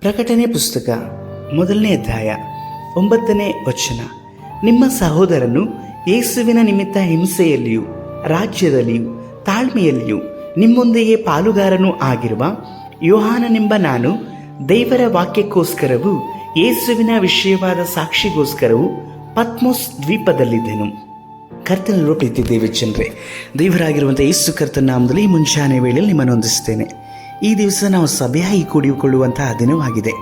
ಪ್ರಕಟಣೆ ಪುಸ್ತಕ 1ನೇ ಅಧ್ಯಾಯ 9ನೇ ವಚನ. ನಿಮ್ಮ ಸಹೋದರನು ಯೇಸುವಿನ ನಿಮಿತ್ತ ಹಿಂಸೆಯಲ್ಲಿಯೂ ರಾಜ್ಯದಲ್ಲಿಯೂ ತಾಳ್ಮೆಯಲ್ಲಿಯೂ ನಿಮ್ಮೊಂದಿಗೆ ಪಾಲುಗಾರನೂ ಆಗಿರುವ ಯೋಹಾನನೆಂಬ ನಾನು ದೇವರ ವಾಕ್ಯಕ್ಕೋಸ್ಕರವೂ ಯೇಸುವಿನ ವಿಷಯವಾದ ಸಾಕ್ಷಿಗೋಸ್ಕರವೂ ಪತ್ಮೋಸ್ ದ್ವೀಪದಲ್ಲಿದ್ದೆನು. ಕರ್ತನಲ್ಲಿರುವ ಪ್ರೀತಿ ದೇವಜನರೇ, ದೇವರಾಗಿರುವಂಥ ಯೇಸು ಕರ್ತನ ನಾಮದಲ್ಲಿ ಮುಂಜಾನೆ ವೇಳೆಯಲ್ಲಿ ನಿಮ್ಮನ್ನು ವಂದಿಸುತ್ತೇನೆ. ಈ ದಿವಸ ನಾವು ಸಭೆಯಾಗಿ ಕೂಡಿಕೊಳ್ಳುವಂತಹ ದಿನವಾಗಿದೆ.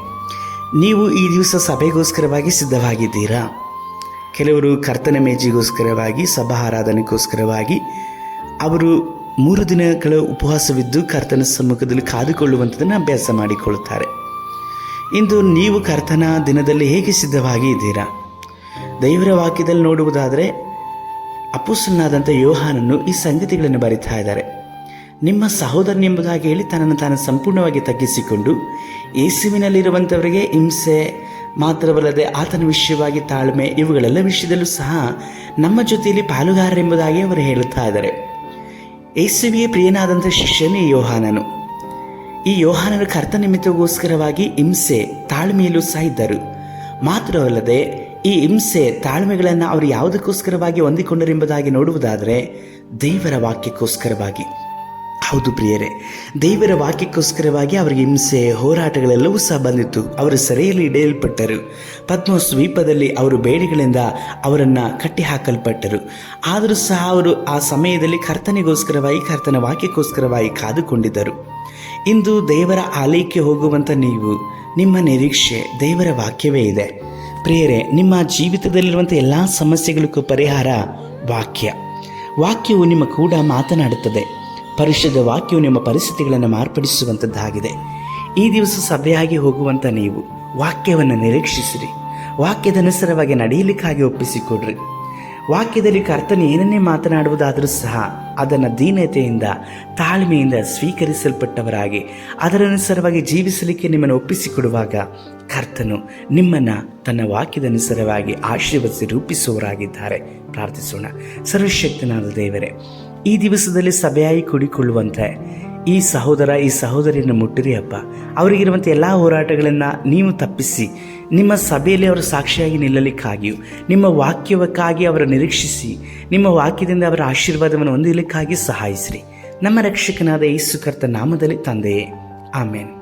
ನೀವು ಈ ದಿವಸ ಸಭೆಗೋಸ್ಕರವಾಗಿ ಸಿದ್ಧವಾಗಿದ್ದೀರಾ? ಕೆಲವರು ಕರ್ತನ ಮೇಜಿಗೋಸ್ಕರವಾಗಿ, ಸಭಾ ಆರಾಧನೆಗೋಸ್ಕರವಾಗಿ ಅವರು 3 ದಿನಗಳ ಉಪವಾಸವಿದ್ದು ಕರ್ತನ ಸಮ್ಮುಖದಲ್ಲಿ ಕಾದುಕೊಳ್ಳುವಂಥದ್ದನ್ನು ಅಭ್ಯಾಸ ಮಾಡಿಕೊಳ್ಳುತ್ತಾರೆ. ಇಂದು ನೀವು ಕರ್ತನ ದಿನದಲ್ಲಿ ಹೇಗೆ ಸಿದ್ಧವಾಗಿ ಇದ್ದೀರಾ? ದೇವರ ವಾಕ್ಯದಲ್ಲಿ ನೋಡುವುದಾದರೆ ಅಪೊಸ್ತಲನಾದಂಥ ಯೋಹಾನನು ಈ ಸಂಗತಿಗಳನ್ನು ಬರಿತಾ ಇದ್ದಾರೆ. ನಿಮ್ಮ ಸಹೋದರನೆಂಬುದಾಗಿ ಹೇಳಿ ತನ್ನನ್ನು ತಾನು ಸಂಪೂರ್ಣವಾಗಿ ತಗ್ಗಿಸಿಕೊಂಡು ಯೇಸುವಿನಲ್ಲಿರುವಂಥವರಿಗೆ ಹಿಂಸೆ ಮಾತ್ರವಲ್ಲದೆ ಆತನ ವಿಷಯವಾಗಿ ತಾಳ್ಮೆ, ಇವುಗಳೆಲ್ಲ ವಿಷಯದಲ್ಲೂ ಸಹ ನಮ್ಮ ಜೊತೆಯಲ್ಲಿ ಪಾಲುಗಾರರೆಂಬುದಾಗಿ ಅವರು ಹೇಳುತ್ತಾ ಇದ್ದಾರೆ. ಯೇಸುವಿಗೆ ಪ್ರಿಯನಾದಂಥ ಶಿಷ್ಯನೇ ಯೋಹಾನನು. ಈ ಯೋಹಾನನ ಕರ್ತ ನಿಮಿತ್ತಗೋಸ್ಕರವಾಗಿ ಹಿಂಸೆ ತಾಳ್ಮೆಯಲ್ಲೂ ಸಹ ಇದ್ದರು. ಮಾತ್ರವಲ್ಲದೆ ಈ ಹಿಂಸೆ ತಾಳ್ಮೆಗಳನ್ನು ಅವರು ಯಾವುದಕ್ಕೋಸ್ಕರವಾಗಿ ಹೊಂದಿಕೊಂಡರೆಂಬುದಾಗಿ ನೋಡುವುದಾದರೆ ದೇವರ ವಾಕ್ಯಕ್ಕೋಸ್ಕರವಾಗಿ. ಹೌದು ಪ್ರಿಯರೇ, ದೇವರ ವಾಕ್ಯಕ್ಕೋಸ್ಕರವಾಗಿ ಅವರಿಗೆ ಹಿಂಸೆ ಹೋರಾಟಗಳೆಲ್ಲವೂ ಸಹ ಬಂದಿತ್ತು. ಅವರು ಸೆರೆಯಲ್ಲಿ ಹಿಡಿಯಲ್ಪಟ್ಟರು. ಪತ್ಮೋಸ್ ದ್ವೀಪದಲ್ಲಿ ಅವರು ಬೇಡಿಗಳಿಂದ ಅವರನ್ನು ಕಟ್ಟಿ ಹಾಕಲ್ಪಟ್ಟರು. ಆದರೂ ಸಹ ಅವರು ಆ ಸಮಯದಲ್ಲಿ ಕರ್ತನಿಗೋಸ್ಕರವಾಗಿ, ಕರ್ತನ ವಾಕ್ಯಕ್ಕೋಸ್ಕರವಾಗಿ ಕಾದುಕೊಂಡಿದ್ದರು. ಇಂದು ದೇವರ ಆಲಯಕ್ಕೆ ಹೋಗುವಂಥ ನೀವು, ನಿಮ್ಮ ನಿರೀಕ್ಷೆ ದೇವರ ವಾಕ್ಯವೇ ಇದೆ. ಪ್ರಿಯರೇ, ನಿಮ್ಮ ಜೀವಿತದಲ್ಲಿರುವಂಥ ಎಲ್ಲ ಸಮಸ್ಯೆಗಳಿಗೂ ಪರಿಹಾರ ವಾಕ್ಯವು ನಿಮ್ಮ ಕೂಡ ಮಾತನಾಡುತ್ತದೆ. ಪರಿಶುದ್ಧ ವಾಕ್ಯವು ನಿಮ್ಮ ಪರಿಸ್ಥಿತಿಗಳನ್ನು ಮಾರ್ಪಡಿಸುವಂಥದ್ದಾಗಿದೆ. ಈ ದಿವಸ ಸಭೆಯಾಗಿ ಹೋಗುವಂಥ ನೀವು ವಾಕ್ಯವನ್ನು ನಿರೀಕ್ಷಿಸಿರಿ. ವಾಕ್ಯದ ಅನುಸಾರವಾಗಿ ನಡೆಯಲಿಕ್ಕಾಗಿ ಒಪ್ಪಿಸಿಕೊಡ್ರಿ. ವಾಕ್ಯದಲ್ಲಿ ಕರ್ತನು ಏನನ್ನೇ ಮಾತನಾಡುವುದಾದರೂ ಸಹ ಅದನ್ನು ದೀನತೆಯಿಂದ, ತಾಳ್ಮೆಯಿಂದ ಸ್ವೀಕರಿಸಲ್ಪಟ್ಟವರಾಗಿ ಅದರನುಸಾರವಾಗಿ ಜೀವಿಸಲಿಕ್ಕೆ ನಿಮ್ಮನ್ನು ಒಪ್ಪಿಸಿಕೊಡುವಾಗ ಕರ್ತನು ನಿಮ್ಮನ್ನು ತನ್ನ ವಾಕ್ಯದ ಅನುಸಾರವಾಗಿ ಆಶೀರ್ವದಿಸಿ ರೂಪಿಸುವವರಾಗಿದ್ದಾರೆ. ಪ್ರಾರ್ಥಿಸೋಣ. ಸರ್ವಶಕ್ತನಾದ ದೇವರೇ, ಈ ದಿವಸದಲ್ಲಿ ಸಭೆಯಾಗಿ ಕೂಡಿಕೊಳ್ಳುವಂತೆ ಈ ಸಹೋದರ, ಈ ಸಹೋದರಿಯನ್ನು ಮುಟ್ಟಿರಿ ಅಪ್ಪ. ಅವರಿಗಿರುವಂಥ ಎಲ್ಲ ಹೋರಾಟಗಳನ್ನು ನೀವು ತಪ್ಪಿಸಿ ನಿಮ್ಮ ಸಭೆಯಲ್ಲಿ ಅವರು ಸಾಕ್ಷಿಯಾಗಿ ನಿಲ್ಲಲಿಕ್ಕಾಗಿಯೂ, ನಿಮ್ಮ ವಾಕ್ಯವಕ್ಕಾಗಿ ಅವರ ನಿರೀಕ್ಷಿಸಿ ನಿಮ್ಮ ವಾಕ್ಯದಿಂದ ಅವರ ಆಶೀರ್ವಾದವನ್ನು ಹೊಂದಲಿಕ್ಕಾಗಿ ಸಹಾಯಿಸಿರಿ. ನಮ್ಮ ರಕ್ಷಕನಾದ ಯೇಸು ಕರ್ತ ನಾಮದಲ್ಲಿ ತಂದೆಯೇ, ಆಮೇನ್.